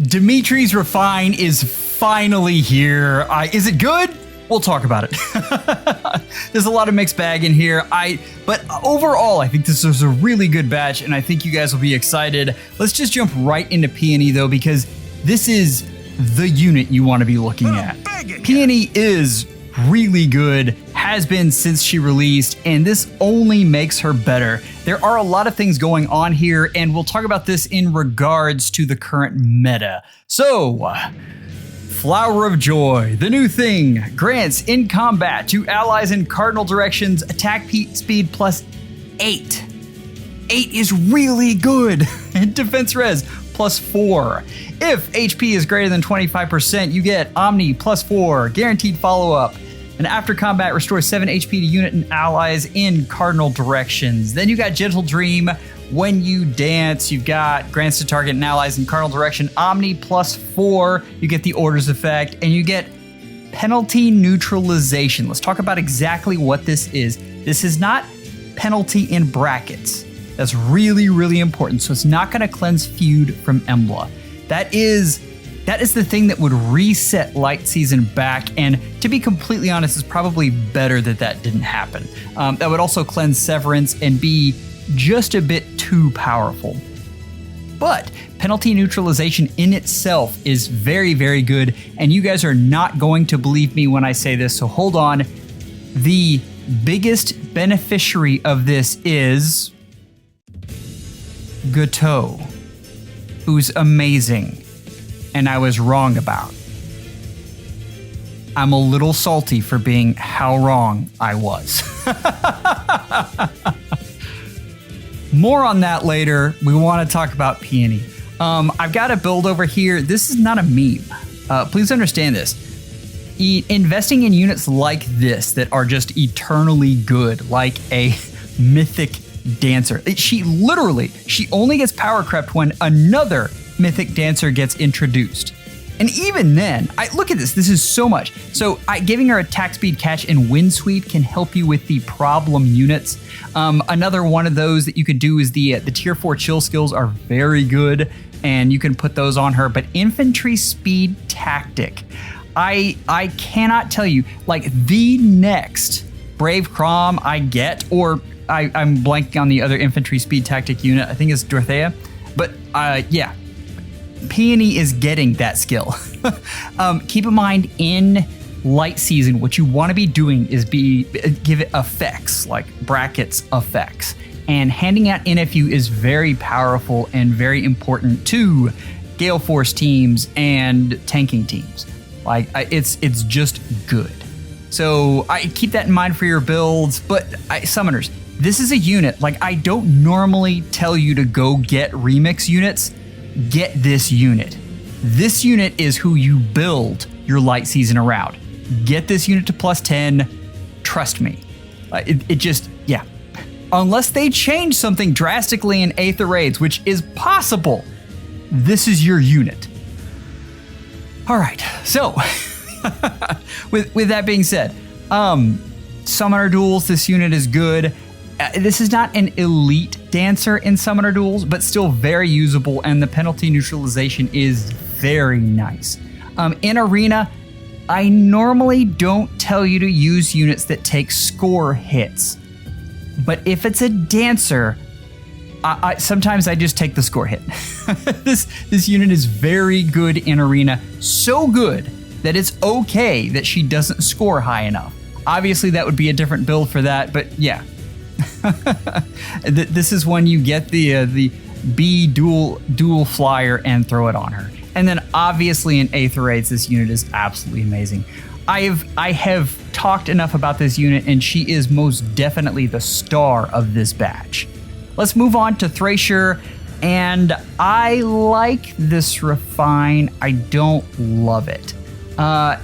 Dimitri's Refine is finally here. Is it good? We'll talk about it. There's a lot of mixed bag in here. But overall, I think this is a really good batch, and I think you guys will be excited. Let's just jump right into Peony, though, because this is the unit you want to be looking at. Peony is really good, has been since she released, and this only makes her better. There are a lot of things going on here, and we'll talk about this in regards to the current meta. So, Flower of Joy, the new thing, grants in combat to allies in cardinal directions attack speed plus 8. 8 is really good. And defense res plus 4. If HP is greater than 25%, you get Omni plus 4, guaranteed follow-up. And after combat, restores 7 HP to unit and allies in cardinal directions. Then you got Gentle Dream. When you dance, you've got grants to target and allies in cardinal direction. Omni plus 4, you get the orders effect, and you get penalty neutralization. Let's talk about exactly what this is. This is not penalty in brackets. That's really, really important. So it's not going to cleanse feud from Embla. That is the thing that would reset Light Season back, and to be completely honest, it's probably better that that didn't happen. That would also cleanse Severance and be just a bit too powerful. But penalty neutralization in itself is very, very good, and you guys are not going to believe me when I say this, so hold on. The biggest beneficiary of this is Gateau, who's amazing, and I was wrong about. I'm a little salty for being how wrong I was. More on that later. We want to talk about Peony. I've got a build over here. This is not a meme. Please understand this. Investing in units like this that are just eternally good, like a mythic dancer. She only gets power crept when another mythic dancer gets introduced. And even then, look at this. This is so much. So giving her attack speed, catch, and wind sweep can help you with the problem units. Another one of those that you could do is the tier 4 chill skills are very good, and you can put those on her. But infantry speed tactic, I cannot tell you, like the next Brave Crom I get, or I'm blanking on the other infantry speed tactic unit. I think it's Dorothea. But yeah. Peony is getting that skill. Keep in mind, in Light Season, what you want to be doing is give it effects, like brackets effects. And handing out NFU is very powerful and very important to Gale Force teams and tanking teams. Like, it's just good. So I keep that in mind for your builds. But summoners, this is a unit, like, I don't normally tell you to go get remix units. Get this unit. This unit is who you build your Light Season around. Get this unit to plus 10. Trust me. Yeah. Unless they change something drastically in Aether Raids, which is possible, this is your unit. All right, so with that being said, Summoner Duels, this unit is good. This is not an elite dancer in Summoner Duels, but still very usable, and the penalty neutralization is very nice. In Arena, I normally don't tell you to use units that take score hits, but if it's a dancer, sometimes I just take the score hit. This unit is very good in Arena, so good that it's okay that she doesn't score high enough. Obviously, that would be a different build for that, but yeah. This is when you get the B dual flyer and throw it on her. And then obviously in Aether Raids, this unit is absolutely amazing. I have talked enough about this unit, and she is most definitely the star of this batch. Let's move on to Thrasir, and I like this refine. I don't love it.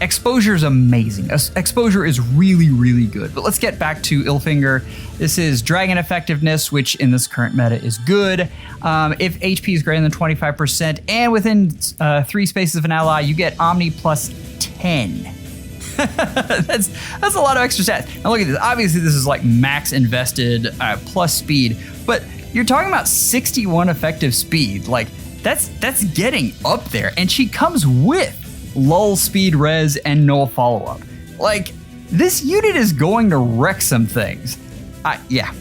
Exposure is amazing. Exposure is really, really good. But let's get back to Ilfinger. This is Dragon Effectiveness, which in this current meta is good. If HP is greater than 25% and within 3 spaces of an ally, you get Omni plus 10. That's a lot of extra stats. Now look at this. Obviously, this is like max invested plus speed, but you're talking about 61 effective speed. Like, that's getting up there. And she comes with lull, speed, res, and null follow-up. Like, this unit is going to wreck some things. Yeah.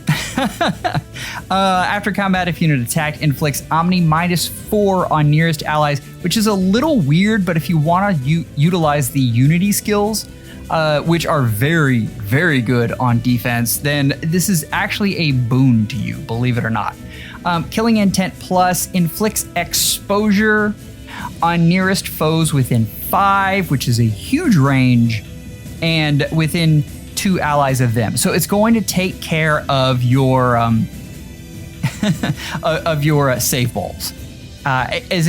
After combat, if unit attacked, inflicts Omni -4 on nearest allies, which is a little weird, but if you want to utilize the Unity skills, which are very, very good on defense, then this is actually a boon to you, believe it or not. Killing Intent Plus inflicts exposure on nearest foes within 5, which is a huge range, and within 2 allies of them. So it's going to take care of your of your save balls. It's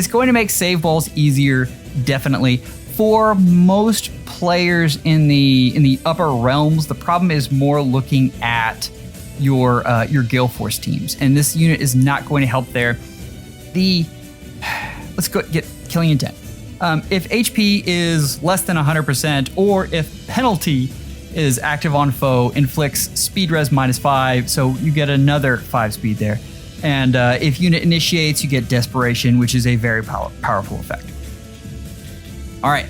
going to make save balls easier, definitely. For most players in the upper realms, the problem is more looking at your Gale Force teams, and this unit is not going to help there. Let's go get Killing Intent. If HP is less than 100%, or if penalty is active on foe, inflicts speed res -5, so you get another 5 speed there. And if unit initiates, you get Desperation, which is a very powerful effect. All right,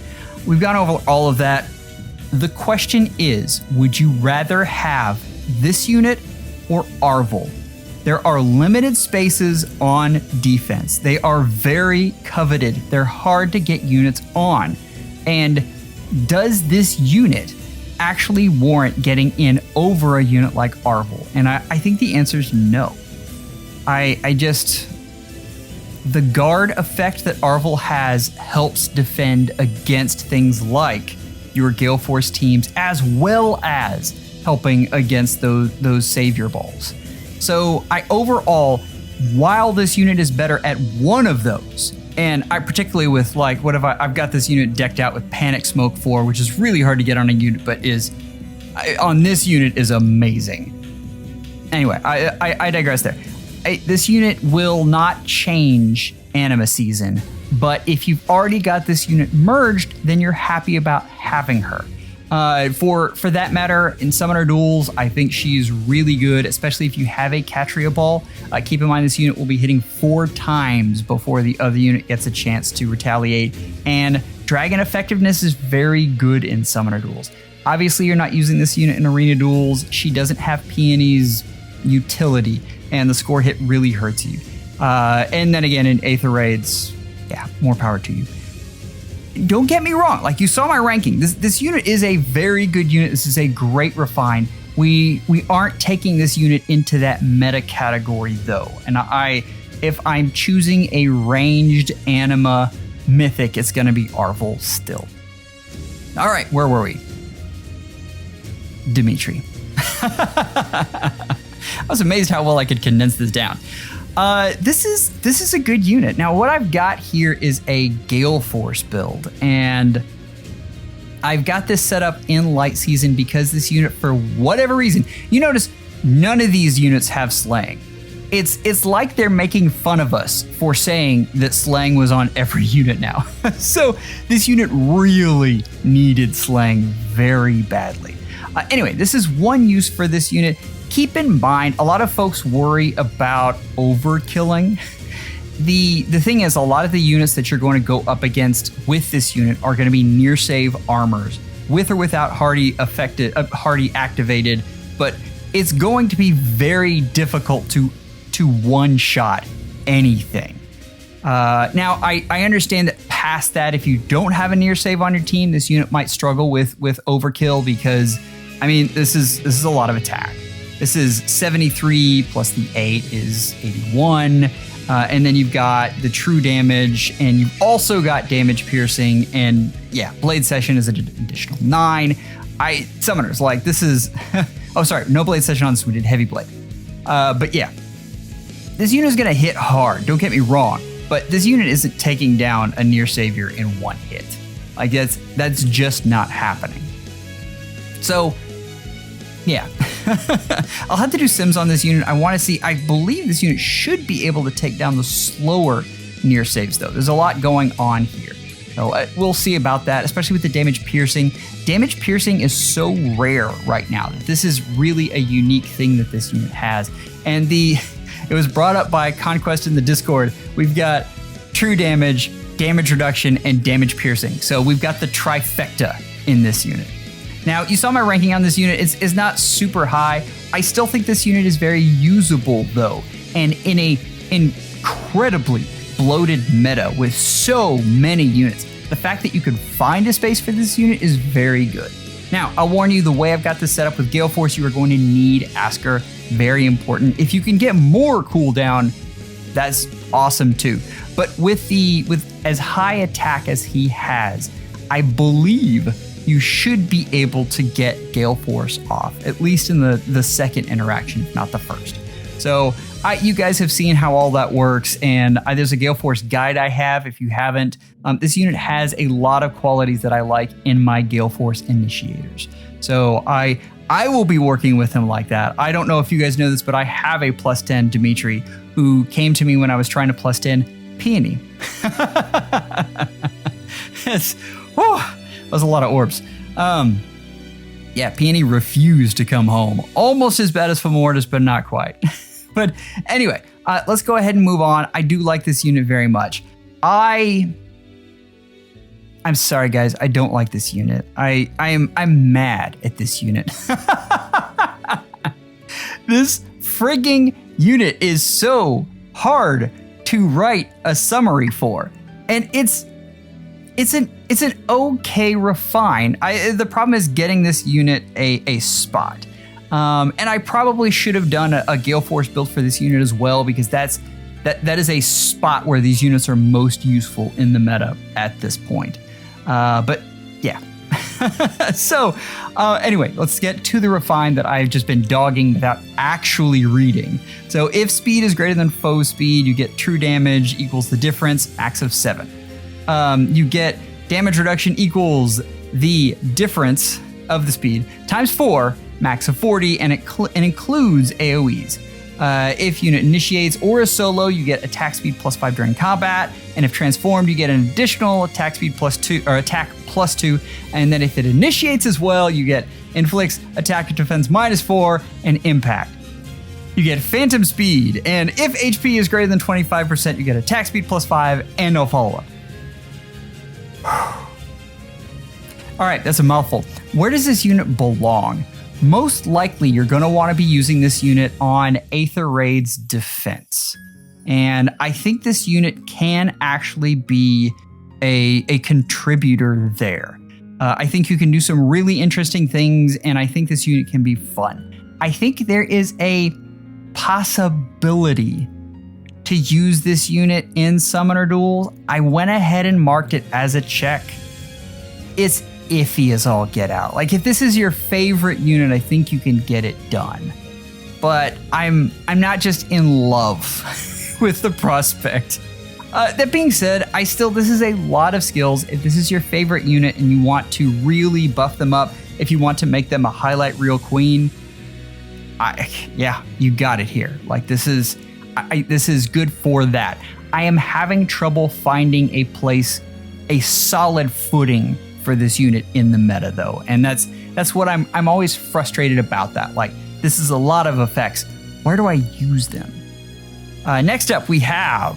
we've gone over all of that. The question is, would you rather have this unit or Arvel? There are limited spaces on defense. They are very coveted. They're hard to get units on. And does this unit actually warrant getting in over a unit like Arvel? And I think the answer is no. The guard effect that Arvel has helps defend against things like your Gale Force teams, as well as helping against those savior balls. So overall, while this unit is better at one of those, and I particularly with I've got this unit decked out with Panic Smoke 4, which is really hard to get on a unit, but on this unit is amazing. Anyway, I digress there. This unit will not change Anima Season, but if you've already got this unit merged, then you're happy about having her. For that matter, in Summoner Duels, I think she's really good, especially if you have a Catria Ball. Keep in mind this unit will be hitting 4 times before the other unit gets a chance to retaliate, and Dragon Effectiveness is very good in Summoner Duels. Obviously, you're not using this unit in Arena Duels. She doesn't have Peony's utility, and the score hit really hurts you. And then again, in Aether Raids, yeah, more power to you. Don't get me wrong, like you saw my ranking. This unit is a very good unit. This is a great refine. We aren't taking this unit into that meta category though. And if I'm choosing a ranged anima mythic, it's gonna be Arvel still. All right, where were we? Dimitri. I was amazed how well I could condense this down. This is a good unit. Now, what I've got here is a Gale Force build, and I've got this set up in Light Season because this unit, for whatever reason, you notice none of these units have slaying. It's like they're making fun of us for saying that slaying was on every unit now. So this unit really needed slaying very badly. Anyway, this is one use for this unit. Keep in mind, a lot of folks worry about overkilling. The thing is, a lot of the units that you're going to go up against with this unit are going to be near save armors, with or without Hardy activated, but it's going to be very difficult to one-shot anything. Now, I understand that past that, if you don't have a near save on your team, this unit might struggle with overkill because, I mean, this is a lot of attack. This is 73 plus the 8 is 81. And then you've got the true damage, and you've also got damage piercing, and yeah, blade session is an additional 9. Summoners, like this is, oh sorry, no blade session on this, we did heavy blade. But yeah, this unit is gonna hit hard, don't get me wrong, but this unit isn't taking down a near savior in one hit. Like that's just not happening. So yeah, I'll have to do sims on this unit. I want to see, I believe this unit should be able to take down the slower near saves though. There's a lot going on here. So we'll see about that, especially with the damage piercing. Damage piercing is so rare right now that this is really a unique thing that this unit has. And It was brought up by Conquest in the Discord. We've got true damage, damage reduction, and damage piercing. So we've got the trifecta in this unit. Now, you saw my ranking on this unit is not super high. I still think this unit is very usable though. And in a incredibly bloated meta with so many units, the fact that you can find a space for this unit is very good. Now, I'll warn you, the way I've got this set up with Gale Force, you are going to need Asker. Very important. If you can get more cooldown, that's awesome too. But with as high attack as he has, I believe you should be able to get Gale Force off, at least in the second interaction, if not the first. So you guys have seen how all that works, and there's a Gale Force guide I have if you haven't. This unit has a lot of qualities that I like in my Gale Force initiators. So I will be working with him like that. I don't know if you guys know this, but I have a plus 10 Dimitri who came to me when I was trying to plus 10 Peony. That was a lot of orbs. Yeah, Peony refused to come home. Almost as bad as Femordis, but not quite. But anyway, let's go ahead and move on. I do like this unit very much. I'm sorry, guys. I don't like this unit. I'm mad at this unit. This frigging unit is so hard to write a summary for, and it's an okay refine. The problem is getting this unit a spot. And I probably should have done a Gale Force build for this unit as well, because that is a spot where these units are most useful in the meta at this point. But yeah. So anyway, let's get to the refine that I've just been dogging without actually reading. So if speed is greater than foe speed, you get true damage equals the difference, max of 7. You get damage reduction equals the difference of the speed times 4, max of 40, and it includes AoEs. If unit initiates or is solo, you get attack speed plus 5 during combat, and if transformed, you get an additional attack speed plus 2 or attack plus 2. And then if it initiates as well, you get inflicts attack and defense minus 4 and impact. You get phantom speed, and if HP is greater than 25%, you get attack speed plus 5 and no follow-up. All right, that's a mouthful. Where does this unit belong? Most likely, you're going to want to be using this unit on Aether Raid's defense. And I think this unit can actually be a contributor there. I think you can do some really interesting things, and I think this unit can be fun. I think there is a possibility to use this unit in Summoner Duels. I went ahead and marked it as a check. It's iffy as all get out. Like, if this is your favorite unit, I think you can get it done. But I'm not just in love with the prospect. That being said, this is a lot of skills. If this is your favorite unit and you want to really buff them up, if you want to make them a highlight reel queen, yeah, you got it here. Like, this is good for that. I am having trouble finding a solid footing for this unit in the meta though. And that's what I'm always frustrated about that. Like, this is a lot of effects. Where do I use them? Next up we have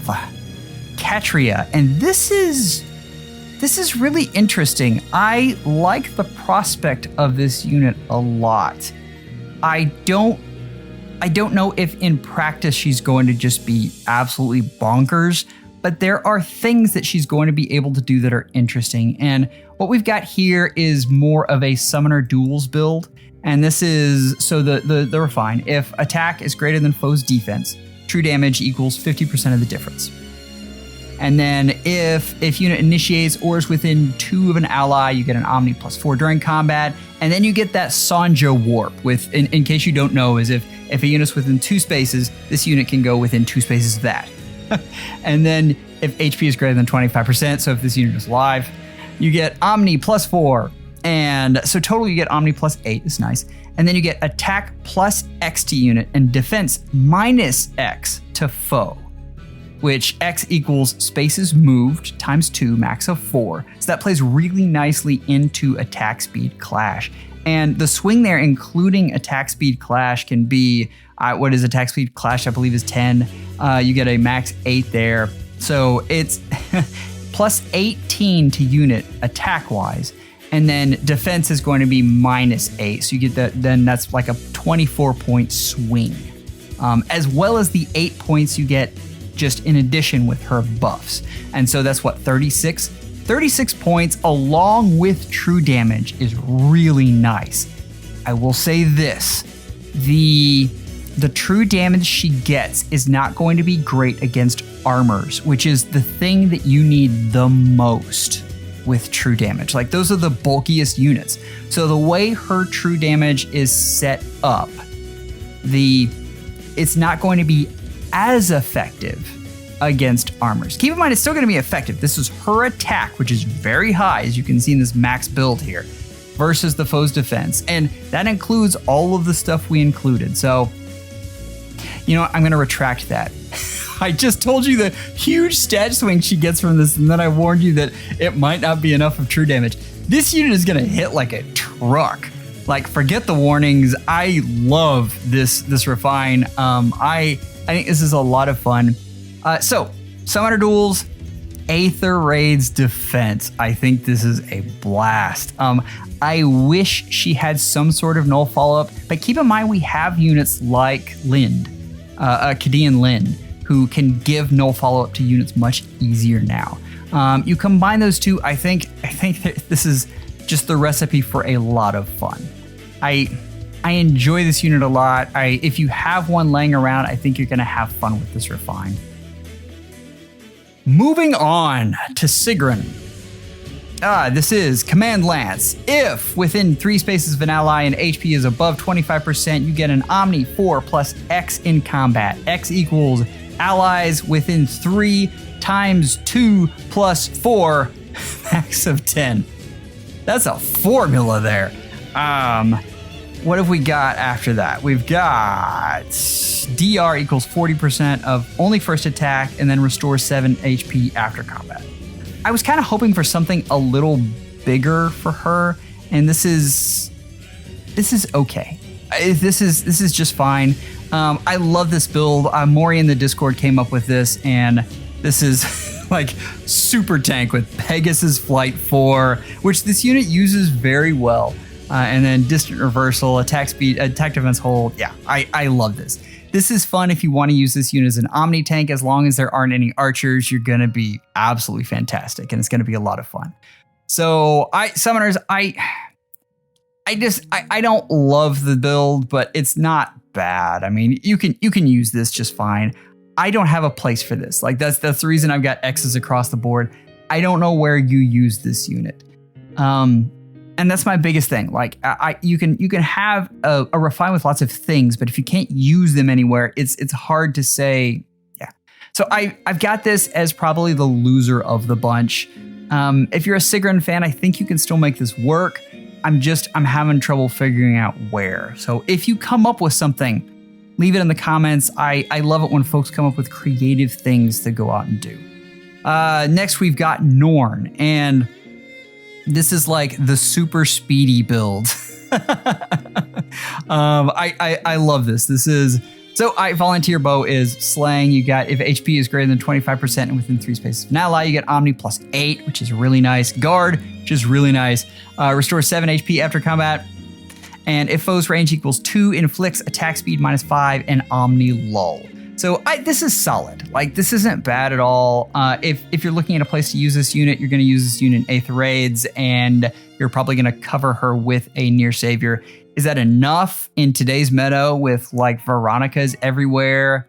Catria, and this is really interesting. I like the prospect of this unit a lot. I don't know if in practice she's going to just be absolutely bonkers, but there are things that she's going to be able to do that are interesting. And what we've got here is more of a Summoner Duels build. And this is, so the refine, if attack is greater than foe's defense, true damage equals 50% of the difference. And then if unit initiates or is within 2 of an ally, you get an Omni plus 4 during combat. And then you get that Sanja warp with, in case you don't know, is if a unit's within 2 spaces, this unit can go within 2 spaces of that. And then if HP is greater than 25%, so if this unit is live, you get Omni plus 4. And so total you get Omni plus 8, is nice. And then you get attack plus X to unit and defense minus X to foe. which X equals spaces moved times 2, max of 4. So that plays really nicely into attack speed clash. And the swing there, including attack speed clash, can be, what is attack speed clash? I believe is 10. You get a max 8 there. So it's plus 18 to unit attack wise. And then defense is going to be minus 8. So you get that, then that's like a 24 point swing. As well as the 8 points you get just in addition with her buffs. And so that's what, 36? 36 points along with true damage is really nice. I will say this, the true damage she gets is not going to be great against armors, which is the thing that you need the most with true damage. Like those are the bulkiest units. So the way her true damage is set up, it's not going to be as effective against armors. Keep in mind, it's still going to be effective. This is her attack, which is very high, as you can see in this max build here, versus the foe's defense. And that includes all of the stuff we included. So, you know what? I'm going to retract that. I just told you the huge stat swing she gets from this, and then I warned you that it might not be enough of true damage. This unit is going to hit like a truck. Like, forget the warnings. I love this refine. I think this is a lot of fun. So, Summoner Duels, Aether Raids Defense. I think this is a blast. I wish she had some sort of null follow-up, but keep in mind we have units like Lind, Kadean Lind, who can give null follow-up to units much easier now. You combine those two, I think this is just the recipe for a lot of fun. I enjoy this unit a lot. If you have one laying around, I think you're going to have fun with this refine. Moving on to Sigrun. This is Command Lance. If within 3 spaces of an ally and HP is above 25%, you get an Omni 4 plus X in combat. X equals allies within 3 times 2 plus 4, max of 10. That's a formula there. What have we got after that? We've got DR equals 40% of only first attack and then restores 7 HP after combat. I was kind of hoping for something a little bigger for her, and this is okay. This is just fine. I love this build. Maury in the Discord came up with this, and this is like super tank with Pegasus Flight 4, which this unit uses very well. And then distant reversal, attack speed, attack defense hold. Yeah, I love this. This is fun if you want to use this unit as an Omni tank. As long as there aren't any archers, you're going to be absolutely fantastic, and it's going to be a lot of fun. So, Summoners, I don't love the build, but it's not bad. I mean, you can use this just fine. I don't have a place for this. Like that's the reason I've got X's across the board. I don't know where you use this unit. And that's my biggest thing. Like you can have a refine with lots of things, but if you can't use them anywhere, it's hard to say. Yeah. So I've got this as probably the loser of the bunch. If you're a Sigrun fan, I think you can still make this work. I'm having trouble figuring out where. So if you come up with something, leave it in the comments. I love it when folks come up with creative things to go out and do. Next we've got Norne, and this is like the super speedy build. I love this. This is, so Volunteer Bow is slaying. You got, if HP is greater than 25% and within 3 spaces of an ally, you get Omni plus 8, which is really nice. Guard, which is really nice. Restores 7 HP after combat. And if foe's range equals 2, inflicts attack speed minus 5 and Omni lull. So this is solid. Like, this isn't bad at all. If you're looking at a place to use this unit, you're going to use this unit in Aether Raids, and you're probably going to cover her with a Near Savior. Is that enough in today's meta with like Veronicas everywhere?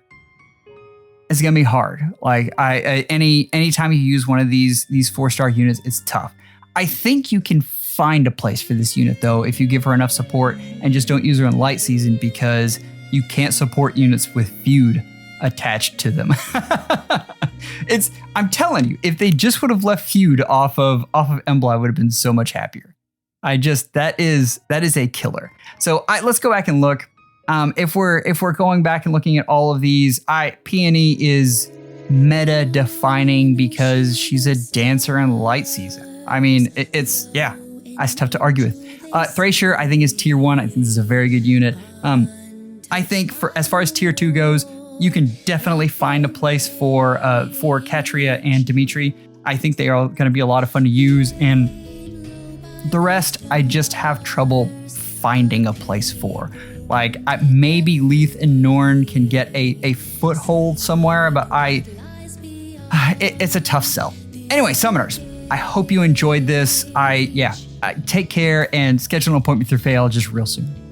It's going to be hard. Like anytime you use one of these 4-star units, it's tough. I think you can find a place for this unit though if you give her enough support and just don't use her in light season, because you can't support units with feud attached to them. I'm telling you, if they just would have left feud off of Embla, I would have been so much happier. That is a killer. So let's go back and look. If we're going back and looking at all of these, Peony is meta defining because she's a dancer in light season. I mean, it's tough to argue with. Thrasir, I think, is tier 1. I think this is a very good unit. I think as far as tier 2 goes, you can definitely find a place for Catria and Dimitri. I think they are going to be a lot of fun to use, and the rest I just have trouble finding a place for. Like, maybe Lethe and Norne can get a foothold somewhere, but it's a tough sell. Anyway, Summoners, I hope you enjoyed this. Take care and schedule an appointment through FEHology real soon.